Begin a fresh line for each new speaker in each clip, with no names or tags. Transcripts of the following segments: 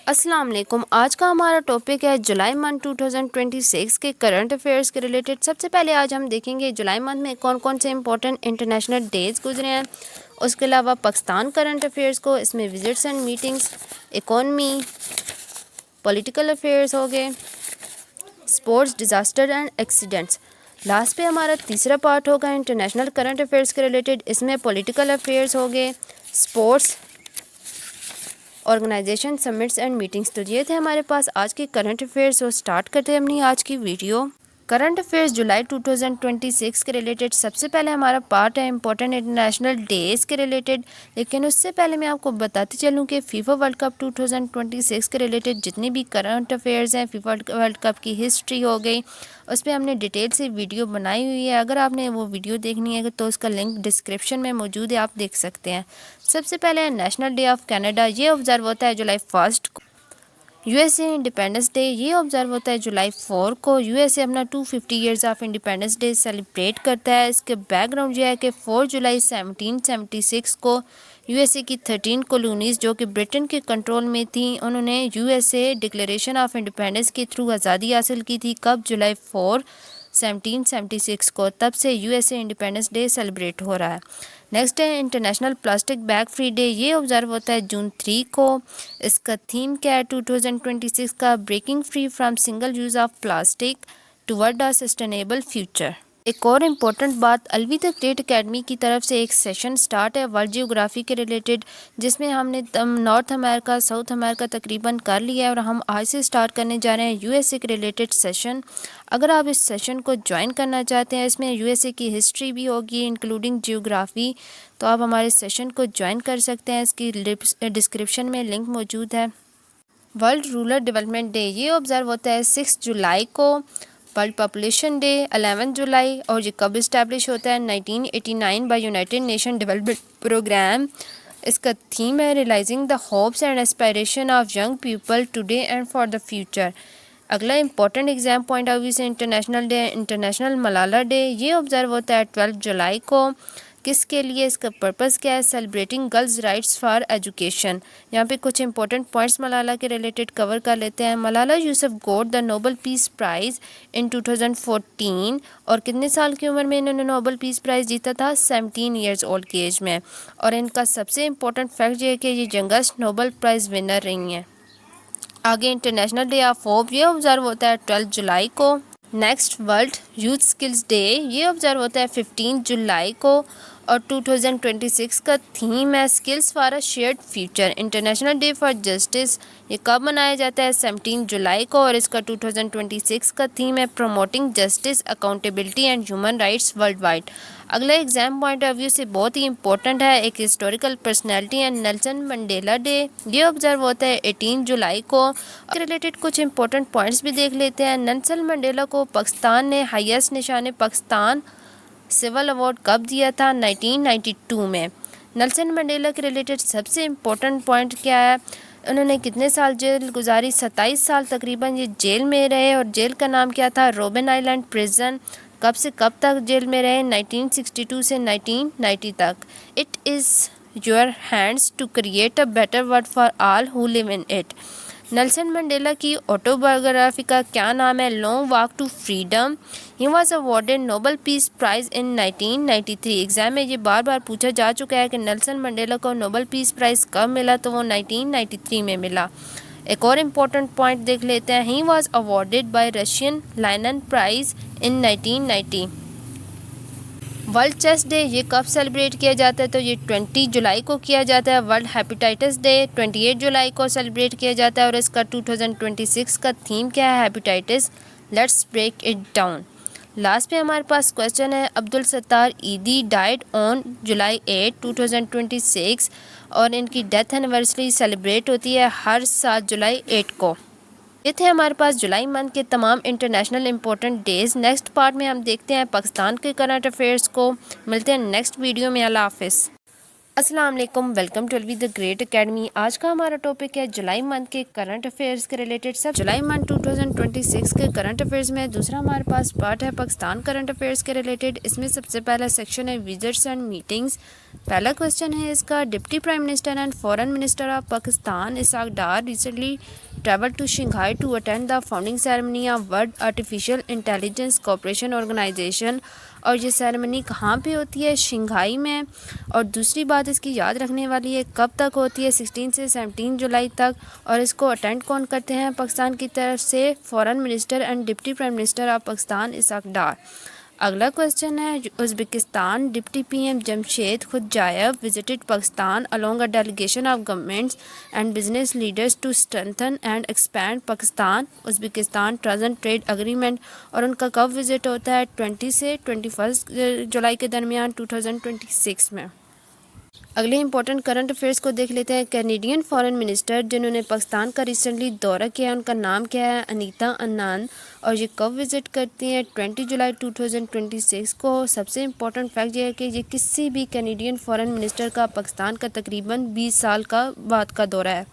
अस्सलाम वालेकुम। आज का हमारा टॉपिक है जुलाई मंथ 2026 के करंट अफेयर्स के रिलेटेड। सबसे पहले आज हम देखेंगे जुलाई मंथ में कौन कौन से इंपॉर्टेंट इंटरनेशनल डेज गुजरे हैं। उसके अलावा पाकिस्तान करंट अफेयर्स को, इसमें visits and meetings, economy, political affairs हो गए, sports, disaster and accidents. Last पे हमारा तीसरा पार्ट होगा इंटरनेशनल करंट अफेयर्स के रिलेटेड। इसमें पॉलिटिकल अफेयर्स हो गए, sports, organisation, summits and meetings. तो ये थे हमारे पास आज के करंट अफेयर्स। और स्टार्ट करते हैं अपनी आज की वीडियो। करंट अफेयर्स जुलाई 2026 के रिलेटेड सबसे पहले हमारा पार्ट है इंपॉर्टेंट इंटरनेशनल डेज के रिलेटेड। लेकिन उससे पहले मैं आपको बताती चलूँ कि फीफा वर्ल्ड कप 2026 के रिलेटेड जितनी भी करंट अफेयर्स हैं, फीफा वर्ल्ड कप की हिस्ट्री हो गई, उस पर हमने डिटेल से वीडियो बनाई हुई है। अगर आपने वो वीडियो देखनी है तो उसका लिंक डिस्क्रिप्शन में मौजूद है, आप देख सकते हैं। सबसे पहले है नेशनल डे ऑफ कनाडा। ये ऑब्जर्व होता है जुलाई 1 को। यूएसए इंडिपेंडेंस डे ये ऑब्जर्व होता है जुलाई 4 को। यूएसए अपना 250 years of independence day celebrate करता है। इसके बैकग्राउंड ये है कि 4 जुलाई 1776 को यूएसए की 13 कॉलोनीज़ जो कि ब्रिटेन के कंट्रोल में थी, उन्होंने यूएसए डिक्लेरेशन ऑफ इंडिपेंडेंस के थ्रू आज़ादी हासिल की थी। कब? जुलाई 4 1776 को। तब से यूएसए इंडिपेंडेंस डे सेलिब्रेट हो रहा है। नेक्स्ट है international plastic bag free day. ये ऑब्जर्व होता है जून 3 को। इसका थीम क्या है 2026 का? Breaking free from single use of plastic toward a sustainable future. एक और इम्पोर्टेंट बात, अलवी द ग्रेट अकेडमी की तरफ से एक सेशन स्टार्ट है वर्ल्ड जियोग्राफी के रिलेटेड, जिसमें हमने नॉर्थ अमेरिका, साउथ अमेरिका तकरीबन कर लिया है। और हम आज से स्टार्ट करने जा रहे हैं यूएसए के रिलेटेड सेशन। अगर आप इस सेशन को ज्वाइन करना चाहते हैं, इसमें यूएसए की हिस्ट्री भी होगी इंक्लूडिंग जियोग्राफी, तो आप हमारे सेशन को ज्वाइन कर सकते हैं। इसकी डिस्क्रिप्शन में लिंक मौजूद है। वर्ल्ड रूरल डेवलपमेंट डे ये ऑब्जर्व होता है 6 जुलाई को। वर्ल्ड पॉपुलेशन डे 11 जुलाई। और ये कब इस्टेब्लिश होता है? 1989 by United Nation Development Programme. इसका थीम है realizing the hopes and aspiration of young people today and for the future. अगला important exam point of view से International Day, International Malala Day ये ऑब्जर्व होता है 12 जुलाई को। किसके लिए? इसका पर्पज़ क्या है? Celebrating girls rights for education. यहाँ पे कुछ इंपॉर्टेंट पॉइंट्स मलाला के रिलेटेड कवर कर लेते हैं। Malala Yusuf got the Nobel peace prize in 2014। और कितने साल की उम्र में इन्होंने नोबल पीस प्राइज़ जीता था? 17 ईयर्स ओल्ड की एज में। और इनका सबसे इम्पोर्टेंट फैक्ट ये है कि ये यंगेस्ट नोबल प्राइज़ विनर रही हैं। आगे इंटरनेशनल डे ऑफ होप ये ऑब्जर्व होता है 12 जुलाई को। Next world youth skills day ये ऑब्जर्व होता है 15 जुलाई को। और 2026 का थीम है skills for a shared future. International day for justice ये कब मनाया जाता है? 17 जुलाई को। और इसका 2026 का थीम है promoting justice, accountability and human rights world wide. अगला एग्जाम पॉइंट ऑफ व्यू से बहुत ही इंपॉर्टेंट है, एक historical personality and Nelson Mandela day ये ऑब्जर्व होता है 18 जुलाई को। रिलेटेड कुछ इंपॉर्टेंट पॉइंट्स भी देख लेते हैं। नेल्सन मंडेला को पाकिस्तान ने हाईएस्ट निशान पाकिस्तान सिविल अवार्ड कब दिया था? 1992 में। नेल्सन मंडेला के रिलेटेड सबसे इम्पोर्टेंट पॉइंट क्या है? उन्होंने कितने साल जेल गुजारी? 27 साल तकरीबन ये जेल में रहे। और जेल का नाम क्या था? Robben Island prison. कब से कब तक जेल में रहे? 1962 से 1990 तक। It is your hands to create a better world for all who live in it. Nelson Mandela की ऑटोबायोग्राफी का क्या नाम है? Long walk to freedom. He was awarded Nobel peace prize in 1993। Exam में ये बार बार पूछा जा चुका है कि नेल्सन मंडेला को नोबल पीस प्राइज़ कब मिला, तो वो 1993 में मिला। एक और इम्पोर्टेंट पॉइंट देख लेते हैं। ही was awarded bye Russian लाइनन price in 1990। World chest day ये कब सेलिब्रेट किया जाता है? तो ये 20 जुलाई को किया जाता है। वर्ल्ड हेपेटाइटिस डे 28 जुलाई को सेलिब्रेट किया जाता है। और इसका 2026 का थीम क्या है? Hepatitis, let's break it down. Last पे हमारे पास क्वेश्चन है, अब्दुल सत्तार ईदी डाइड ऑन जुलाई 8 2026। और इनकी डेथ एनिवर्सरी सेलिब्रेट होती है हर साल जुलाई 8 को। ये थे हमारे पास जुलाई मंथ के तमाम international important days. Next part में हम देखते हैं पाकिस्तान के करंट अफेयर्स को। मिलते हैं नेक्स्ट वीडियो में। अल्लाह हाफिज़। अस्सलाम वालेकुम, welcome to the great academy. आज का हमारा टॉपिक है जुलाई मंथ के करंट अफेयर्स के रिलेटेड। सब जुलाई मंथ 2026 के करंट अफेयर्स में दूसरा हमारे पास पार्ट है पाकिस्तान करंट अफेयर्स के रिलेटेड। इसमें सबसे पहला सेक्शन है विजिट्स एंड मीटिंग्स। पहला क्वेश्चन है इसका, deputy prime minister and foreign minister of Pakistan Ishaq Dar recently travel to Shanghai to attend the founding ceremony of world artificial intelligence cooperation organisation. और ये सेरेमनी कहाँ पे होती है? शंघाई में। और दूसरी बात इसकी याद रखने वाली है, कब तक होती है? 16 से 17 जुलाई तक। और इसको अटेंड कौन करते हैं पाकिस्तान की तरफ से? Foreign minister and deputy prime minister of Pakistan Ishaq Dar. अगला क्वेश्चन है, Uzbekistan deputy PM Jamshid Khodjaev visited Pakistan along a delegation of governments and business leaders to strengthen and expand Pakistan Uzbekistan transit trade agreement. और उनका कब विजिट होता है? 20 से 21 जुलाई के दरमियान 2026 में। अगले इंपॉर्टेंट करंट अफेयर्स को देख लेते हैं। कैनेडियन फॉरेन मिनिस्टर जिन्होंने पाकिस्तान का रिसेंटली दौरा किया है, उनका नाम क्या है? अनीता अन्नान। और ये कब विज़िट करती हैं? 20 जुलाई 2026 को। सबसे इम्पोर्टेंट फैक्ट ये है कि ये किसी भी कैनेडियन फॉरेन मिनिस्टर का पाकिस्तान का तकरीबन 20 साल का बाद का दौरा है।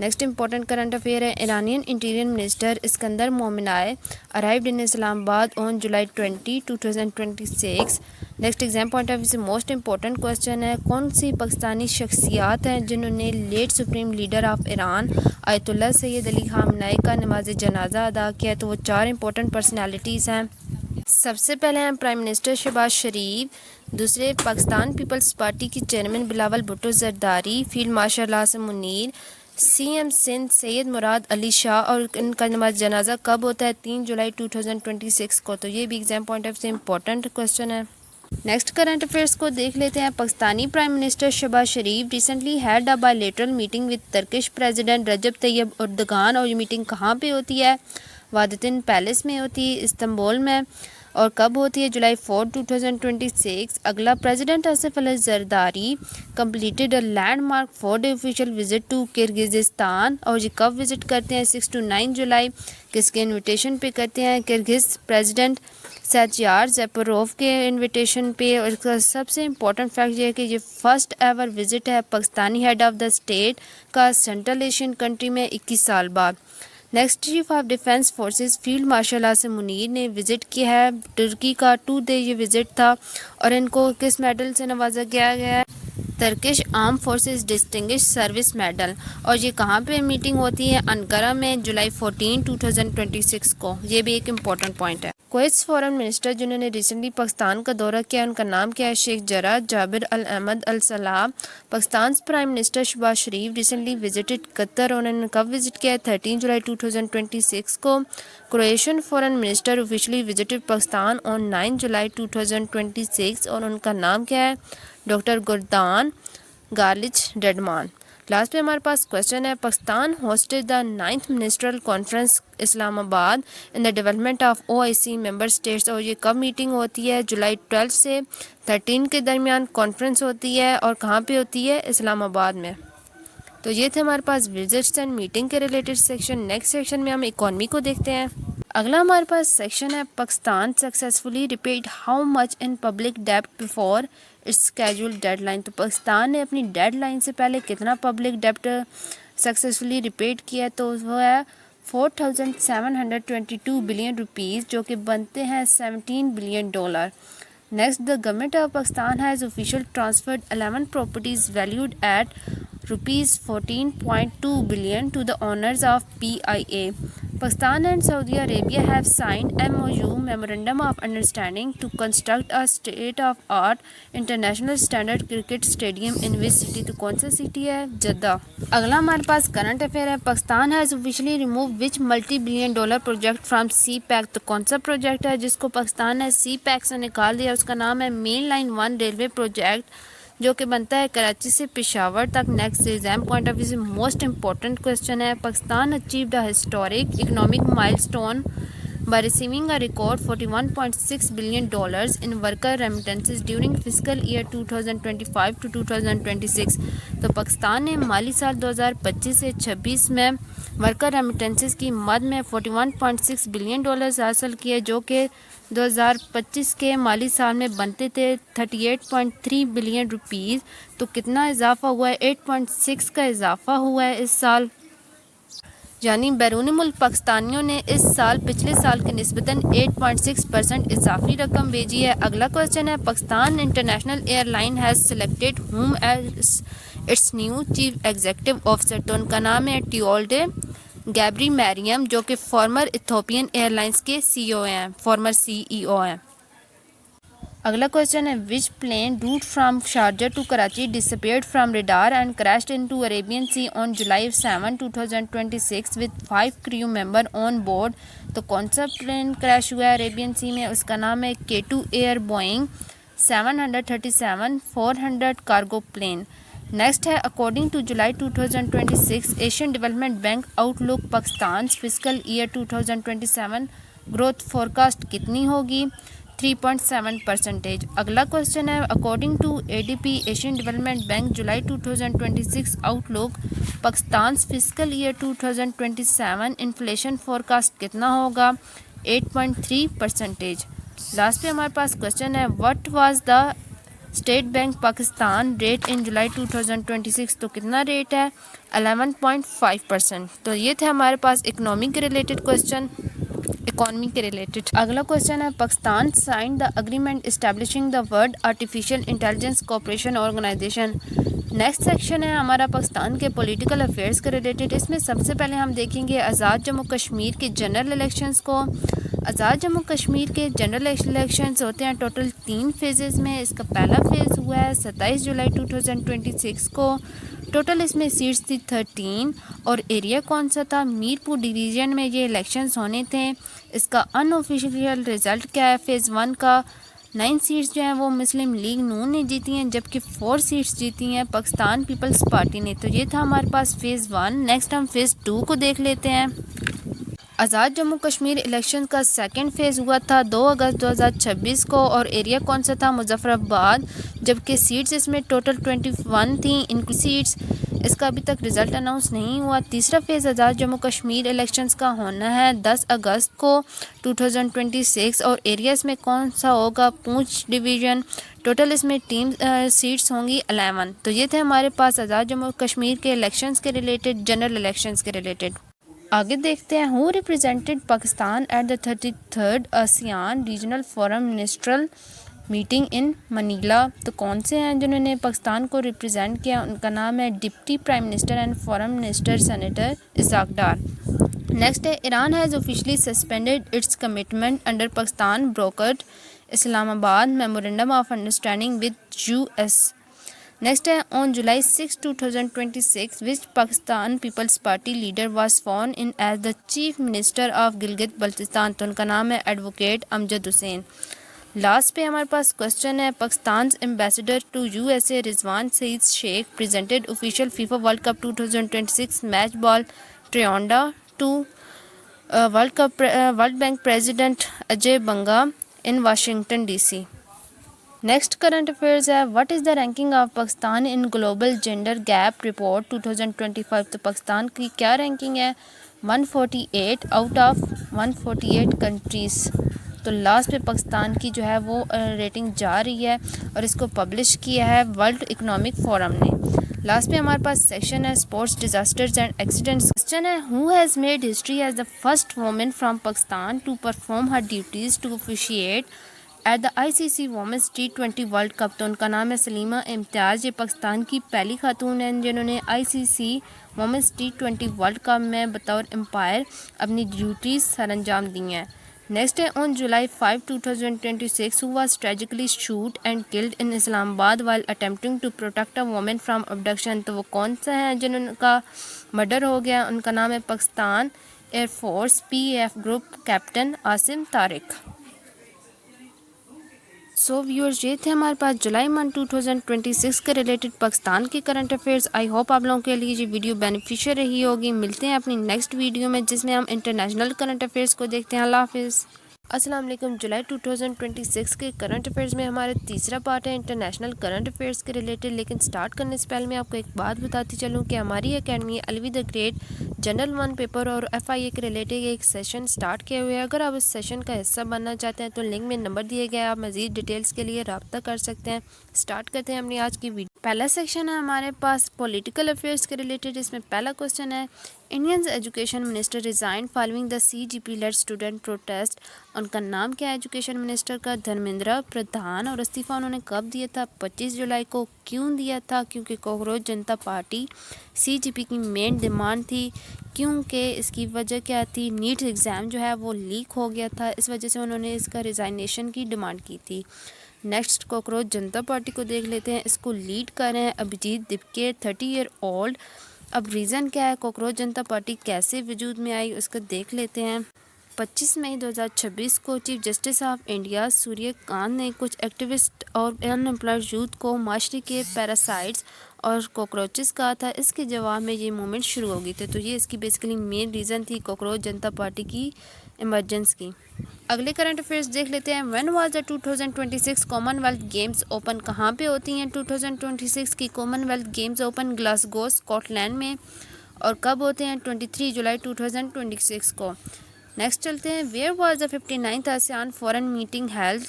नेक्स्ट इंपॉर्टेंट करंट अफेयर है, Iranian interior minister Eskandar Momeni arrived in Islamabad on July 20, 2026। Next exam point of view से मोस्ट इंपॉर्टेंट क्वेश्चन है, कौन सी पाकिस्तानी शख्सियात हैं जिन्होंने late supreme leader of Iran Ayatollah Sayyed Ali Khamenei का नमाज जनाजा अदा किया? तो वो 4 इंपॉर्टेंट पर्सनैलिटीज़ हैं। सबसे पहले हैं प्राइम मिनिस्टर शहबाज शरीफ, दूसरे पाकिस्तान पीपल्स पार्टी की chairman Bilawal Bhutto Zardari, field marshal Asim Munir, CM Sindh Syed Murad Ali Shah. और इनका नमाज जनाजा कब होता है? 3 जुलाई 2026 को। तो ये भी एग्जाम पॉइंट ऑफ से इम्पोर्टेंट क्वेश्चन है। नेक्स्ट करंट अफेयर्स को देख लेते हैं। Pakistani prime minister Shahbaz Sharif recently had a bilateral meeting with Turkish president Recep Tayyip Erdogan. और ये मीटिंग कहाँ पे होती है? वादतिन पैलेस में होती है, इस्तांबुल में। और कब होती है? जुलाई 4, 2026। अगला, president Asif Ali Zardari completed a landmark 4-day official visit to Kyrgyzstan. और ये कब विजिट करते हैं? 6 to 9 जुलाई। किसके इनविटेशन पे करते हैं? किर्गिज़ प्रेसिडेंट सैचियार ज़ैपरोव के इनविटेशन पे। और इसका सबसे इम्पोर्टेंट फैक्ट ये है कि ये फर्स्ट एवर विजिट है Pakistani head of the state का सेंट्रल एशियन कंट्री में 21 साल बाद। Next, chief of defence forces field marshal Asim Munir ने विज़िट किया है तुर्की का। 2 day ये विज़िट था। और इनको किस मेडल से नवाजा गया है? Turkish arm forces distinguish service medal. और ये कहाँ पे मीटिंग होती है? अंकारा में, जुलाई 14, 2026 को। ये भी एक इम्पॉर्टेंट पॉइंट है। कुवैत फॉरेन मिनिस्टर जिन्होंने रिसेंटली पाकिस्तान का दौरा किया, उनका नाम क्या है? शेख जरा जाबिर अल अहमद अल सलाह। Pakistan prime minister Shahbaz Sharif recently visited Qatar. और उन्होंने कब विजिट किया है? 13 जुलाई 2026 को। Croatian foreign minister officially visited Pakistan on 9 जुलाई 2026। और उनका नाम क्या है? डॉक्टर गुरदान गालिच डेडमान। लास्ट पे हमारे पास क्वेश्चन है, Pakistan hosted the 9th minstrel conference Islamabad in the development of OIC member states. और ये कब मीटिंग होती है? जुलाई 12 से 13 के दरमियान कॉन्फ्रेंस होती है। और कहाँ पे होती है? इस्लामाबाद में। तो ये थे हमारे पास विजिट्स एंड मीटिंग के रिलेटेड सेक्शन। नेक्स्ट सेक्शन में हम इकोनॉमी को देखते हैं। अगला हमारे पास सेक्शन है, Pakistan successfully repaid how much in public डेब्ट बिफोर इट्स स्केड्यूल्ड डेडलाइन। तो पाकिस्तान ने अपनी डेडलाइन से पहले कितना पब्लिक डेब्ट सक्सेसफुली रिपेड किया? तो वो है 4722 बिलियन रुपीज़, जो कि बनते हैं $17 billion. Next, the government of Pakistan has official transferred 11 properties valued at rupees 14.2 billion to the owners of PIA. Pakistan and Saudi Arabia have signed MOU Memorandum of Understanding to construct a state-of-art international standard cricket stadium in which city? तो कौन सा city है? जद्दा। अगला हमारे पास current affair है, Pakistan has officially remove which $multi-billion project from CPEC। तो कौन सा प्रोजेक्ट है जिसको पाकिस्तान ने CPEC से निकाल दिया? उसका नाम है मेन लाइन 1 रेलवे प्रोजेक्ट, जो कि बनता है कराची से पेशावर तक। Next exam point of view से मोस्ट इंपॉर्टेंट क्वेश्चन है, Pakistan achieved a historic economic by receiving a record $41.6 billion in worker remittances during fiscal year 2025 to 2026। तो पाकिस्तान ने माली साल 2025 से 26 में वर्कर रेमिटेंसेस की मद में $41.6 बिलियन हासिल किए, जो कि 2025 के माली साल में बनते थे 38.3 बिलियन रुपीज़। तो कितना इजाफा हुआ है? 8.6 का इजाफा हुआ है इस साल। यानी बैरूनी मुल्क पाकिस्तानियों ने इस साल पिछले साल के निस्बतन 8.6% इजाफी रकम भेजी है। अगला क्वेश्चन है, Pakistan International Airline has selected whom as its new chief executive officer. तो उनका नाम है टियोल्डे गैब्री मैरियम, जो कि फॉर्मर इथोपियन एयरलाइंस के फॉर्मर सीईओ हैं। अगला क्वेश्चन है, which plane route from Sharjah to Karachi disappeared from radar and crashed into Arabian Sea on July 7, 2026 with 5 crew member on board. तो कौन सा प्लेन क्रैश हुआ है अरेबियन सी में? उसका नाम है K2 Air Boeing 737-400 cargo plane. Next है, according to July 2026 Asian Development Bank outlook Pakistan fiscal year 2027 growth forecast कितनी होगी? 3.7%। अगला क्वेश्चन है, according to ADP Asian Development Bank July 2026 outlook Pakistan fiscal year 2027 inflation forecast कितना होगा? 8.3%। लास्ट पे हमारे पास क्वेश्चन है, what was the State Bank Pakistan rate in July 2026। तो कितना रेट है? 11.5%। तो ये थे हमारे पास इकोनॉमी के रिलेटेड क्वेश्चन। अगला क्वेश्चन है, Pakistan sign the agreement establishing the world artificial intelligence cooperation organisation. Next section है हमारा पाकिस्तान के पॉलिटिकल अफेयर्स के रिलेटेड। इसमें सबसे पहले हम देखेंगे आज़ाद जम्मू कश्मीर के जनरल इलेक्शंस को। आज़ाद जम्मू कश्मीर के जनरल इलेक्शंस होते हैं टोटल 3 फेजेस में। इसका पहला फेज़ हुआ है 27 जुलाई 2026 को। टोटल इसमें सीट्स थी 13 और एरिया कौन सा था? मीरपुर डिवीज़न में ये इलेक्शंस होने थे। इसका अनऑफिशियल रिज़ल्ट क्या है? फ़ेज़ 1 का 9 सीट्स जो हैं वो मुस्लिम लीग नून ने जीती हैं, जबकि 4 सीट्स जीती हैं पाकिस्तान पीपल्स पार्टी ने। तो ये था हमारे पास फ़ेज़ 1। नेक्स्ट हम फ़ेज़ 2 को देख लेते हैं। आज़ाद जम्मू कश्मीर इलेक्शन का सेकंड फेज़ हुआ था 2 अगस्त 2026 को और एरिया कौन सा था? मुजफ्फराबाद, जबकि सीट्स इसमें टोटल 21 थी इनकी सीट्स। इसका अभी तक रिज़ल्ट अनाउंस नहीं हुआ। तीसरा फेज़ आज़ाद जम्मू कश्मीर इलेक्शंस का होना है 10 अगस्त को 2026 और एरिया इसमें कौन सा होगा? पूंछ डिवीज़न। टोटल इसमें टीम सीट्स होंगी 11। तो ये थे हमारे पास आज़ाद जम्मू कश्मीर के इलेक्शंस के रिलेटेड, जनरल इलेक्शंस के रिलेटेड। आगे देखते हैं, who represented Pakistan at the 33rd ASEAN regional forum minstrel meeting in Manila. तो कौन से हैं जिन्होंने पाकिस्तान को रिप्रेजेंट किया? उनका नाम है deputy prime minister and foreign minister senator Ishaq Dar. Next है, Iran has officially suspended its commitment under Pakistan brokered Islamabad memorandum of understanding with US। Next है, on July 6, 2026 which Pakistan peoples Party leader was sworn in as the chief minister of Gilgit Baltistan. तो उनका नाम है advocate Amjad Hussain. Last पे हमारे पास question है, Pakistan ambassador to USA Rizwan Saeed Sheikh presented official FIFA World Cup 2026 match ball Trionda to World Bank president Ajay Banga in Washington DC। Next current affairs है, what is the ranking of Pakistan in global gender gap report 2025। तो पाकिस्तान की क्या ranking है? 148 out of 148 countries. तो last पे पाकिस्तान की जो है वो रेटिंग जा रही है और इसको पब्लिश किया है वर्ल्ड इकोनॉमिक फोरम ने। लास्ट पे हमारे पास सेक्शन है sports disasters and accidents. Question है, who has made history as the first women from Pakistan to perform her duties to officiate at the ICC women's T20 World Cup. तो उनका नाम है सलीमा इम्तियाज़। ये पाकिस्तान की पहली खातून हैं जिन्होंने ICC women's T20 World cup में बतौर एम्पायर अपनी ड्यूटीज़ सर अंजाम दी हैं। नेक्स्ट है, on July 5, 2026 who was tragically shot and killed in Islamabad while attempting to protect a woman from abduction। तो वो कौन सा है जिनका मर्डर हो गया? उनका नाम है Pakistan air force PAF group captain Asim Tariq. So viewers, ये थे हमारे पास जुलाई मंथ 2026 के रिलेटेड पाकिस्तान के करंट अफेयर्स। आई होप आप लोगों के लिए ये वीडियो बेनिफिशियल रही होगी। मिलते हैं अपनी नेक्स्ट वीडियो में जिसमें हम इंटरनेशनल करंट अफेयर्स को देखते हैं। अल्लाह हाफिज़। अस्सलाम वालेकुम। जुलाई 2026 के करंट अफेयर्स में हमारे तीसरा पार्ट है इंटरनेशनल करंट अफेयर्स के रिलेटेड। लेकिन स्टार्ट करने से पहले मैं आपको एक बात बताती चलूँ कि हमारी academy Alvi the great general 1 paper और FIA के रिलेटेड एक सेशन स्टार्ट किए हुए हैं। अगर आप इस सेशन का हिस्सा बनना चाहते हैं तो लिंक में नंबर दिए गए हैं, आप मज़ीद डिटेल्स के लिए रब्ता कर सकते हैं। स्टार्ट करते हैं अपनी आज की वीडियो। पहला सेक्शन है हमारे पास पॉलिटिकल अफेयर्स के रिलेटेड। इसमें पहला क्वेश्चन है, Indian education minister resign following the CGP led student protest. उनका नाम क्या है एजुकेशन मिनिस्टर का? धर्मेंद्र प्रधान। और इस्तीफ़ा उन्होंने कब दिया था? 25 जुलाई को। क्यों दिया था? क्योंकि कोकरोच जनता पार्टी CGP की मेन डिमांड थी। क्योंकि इसकी वजह क्या थी? नीट एग्ज़ाम जो है वो लीक हो गया था, इस वजह से उन्होंने इसका रिज़ाइनेशन की डिमांड की थी। नेक्स्ट कोकरोच जनता पार्टी को देख लेते हैं। इसको लीड कर रहे हैं अभिजीत दिपके, 30 ईयर ओल्ड। अब रीज़न क्या है, कोकरोच जनता पार्टी कैसे वजूद में आई उसका देख लेते हैं। 25 मई 2026 को chief justice of India Suryakant ने कुछ एक्टिविस्ट और अनएम्प्लॉयड यूथ को माशरे के पैरासाइट्स और कॉकरोचेस कहा था। इसके जवाब में ये मूवमेंट शुरू हो गई थी। तो ये इसकी बेसिकली मेन रीज़न थी कोकरोच जनता पार्टी की इमरजेंस की। अगले करंट अफेयर्स देख लेते हैं। When was the 2026 Commonwealth games open? कहाँ पे होती हैं 2026 की Commonwealth games open? Glasgow Scotland में। और कब होते हैं? 23 जुलाई 2026 को। नेक्स्ट चलते हैं। Where was the 59th ASEAN foreign meeting held?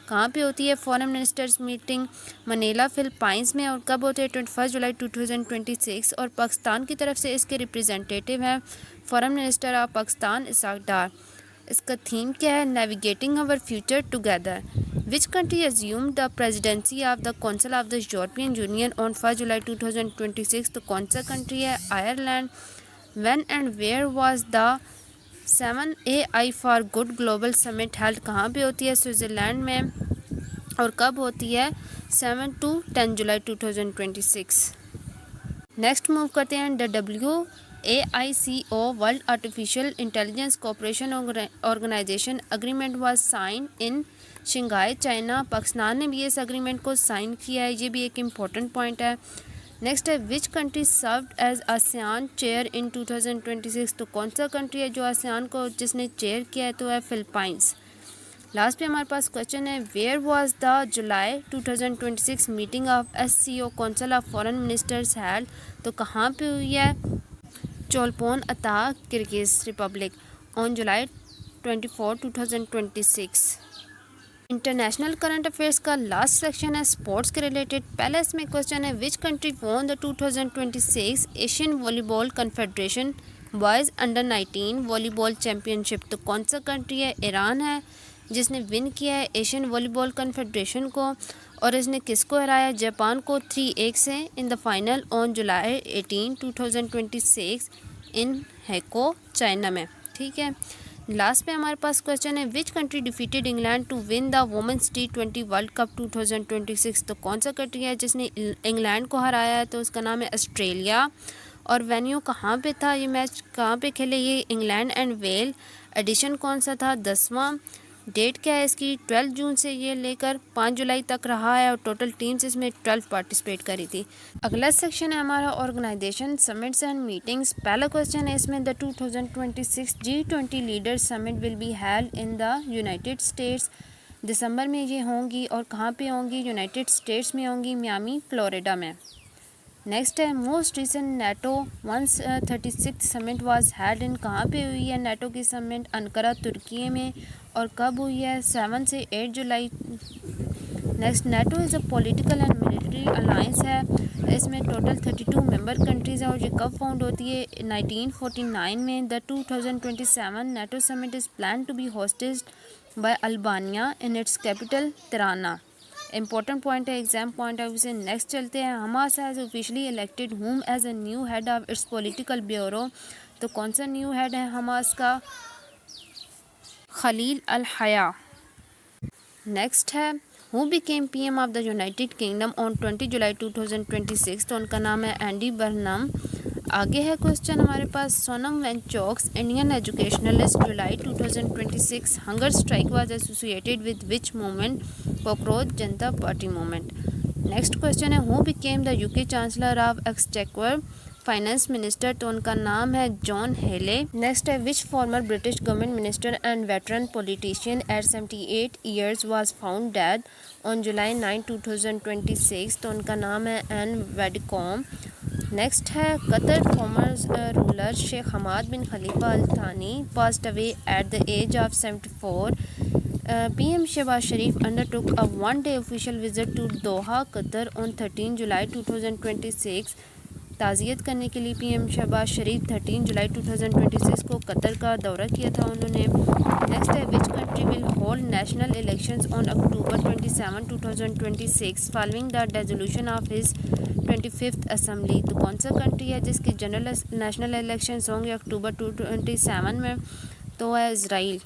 कहाँ पे होती है foreign ministers meeting? Manila Philippines में। और कब होते हैं? 21 जुलाई 2026। और पाकिस्तान की तरफ से इसके रिप्रेजेंटेटिव हैं foreign minister of Pakistan Ishaq Dar. इसका थीम क्या है? Navigating our future together. Which country assume the presidency of the council of the European Union on 1 July 2026? तो कौन सा कंट्री है? Ireland. When and where was the 7AI for Good Global Summit held? कहाँ पे होती है? Switzerland में। और कब होती है? 7 to 10 जुलाई 2026। नेक्स्ट मूव करते हैं। WAICO world artificial intelligence cooperation organisation agreement was sign in Shanghai China. Pakistan ने भी इस अग्रीमेंट को साइन किया है, ये भी एक इम्पोर्टेंट पॉइंट है। नेक्स्ट है, which country served as ASEAN chair in 2026? तो कौन सा कंट्री है जो आसियान को जिसने चेयर किया है? तो है फिलिपाइंस। लास्ट पे हमारे पास क्वेश्चन है, where was the July 2026 meeting of SCO council of foreign ministers held? तो कहाँ पे हुई है? Cholpon Ata Kyrgyz Republic on July 24, 2026। International current affairs का लास्ट सेक्शन है स्पोर्ट्स के रिलेटेड। पहले इसमें क्वेश्चन है, which country won the 2026 Asian volleyball confederation boys under 19 volleyball championship? तो कौन सा कंट्री है? ईरान है जिसने विन किया है एशियन वॉलीबॉल कन्फेडरेशन को। और इसने किसको हराया? जापान को 3-1 से in the final on July 18, 2026 in हैको चाइना में। ठीक है। लास्ट पे हमारे पास क्वेश्चन है, which country defeated England to win the women's T20 World Cup 2026? तो कौन सा कंट्री है जिसने इंग्लैंड को हराया है? तो उसका नाम है ऑस्ट्रेलिया। और वेन्यू कहाँ पे था ये मैच, कहाँ पे खेले ये? England and well. एडिशन कौन सा था? 10वां। डेट क्या है इसकी? 12 जून से ये लेकर 5 जुलाई तक रहा है। और टोटल टीम्स इसमें 12 पार्टिसिपेट करी थी। अगला सेक्शन है हमारा ऑर्गेनाइजेशन समिट्स एंड मीटिंग्स। पहला क्वेश्चन है इसमें, the 2026 G20 leaders summit will be held in the United States. दिसंबर में ये होंगी और कहाँ पे होंगी? यूनाइटेड स्टेट्स में होंगी, मियामी फ्लोरिडा में। नेक्स्ट है, most recent NATO 136 summit was held in. कहाँ पे हुई है NATO की समिट? अंकारा तुर्की में। और कब हुई है? 7 से 8 जुलाई। Next, NATO is a political and military alliance है। इसमें टोटल 32 मेंबर कंट्रीज़ हैं। और ये कब फाउंड होती है? 1949 में। The 2027 NATO summit is plan to be hosted by Albania in its capital Tirana. Important point है, एग्जाम पॉइंट ऑफ व्यू से। नेक्स्ट चलते हैं, Hamas has officially elected whom as a new head of its political bureau. तो कौन सा new head है Hamas का? खलील अल हया। नेक्स्ट है, who became PM of the United kingdom on 20 जुलाई 2026? तो उनका नाम है एंडी बर्नम। आगे है क्वेश्चन हमारे पास, Sonam Wangchuk's Indian educationalist, July 2026 hunger strike was associated with which movement? Cockroach Janta party movement. Next question है, who became the UK chancellor of exchequer, finance minister, तो उनका नाम है जॉन हेले। नेक्स्ट है, which former British government minister and veteran politician at 78 years was found dead on July 9, 2026, तो उनका नाम है एन वेडकॉम। नेक्स्ट है, Qatar farmer ruler Sheikh Hamad bin Khalifa Al Thani passed away at the age of 74। PM Shehbaz Sharif undertook a one-day official visit to Doha, Qatar on 13 July 2026। ताज़ियत करने के लिए PM Shahbaz शरीफ 13 जुलाई 2026 को Qatar का दौरा किया था उन्होंने। नेक्स्ट है, which country will hold national elections on October 27, 2026 following the dissolution of his 25th assembly, तो कौन सा कंट्री है जिसकी जनरल नेशनल इलेक्शंस होंगे अक्टूबर 27 में? तो है इज़राइल।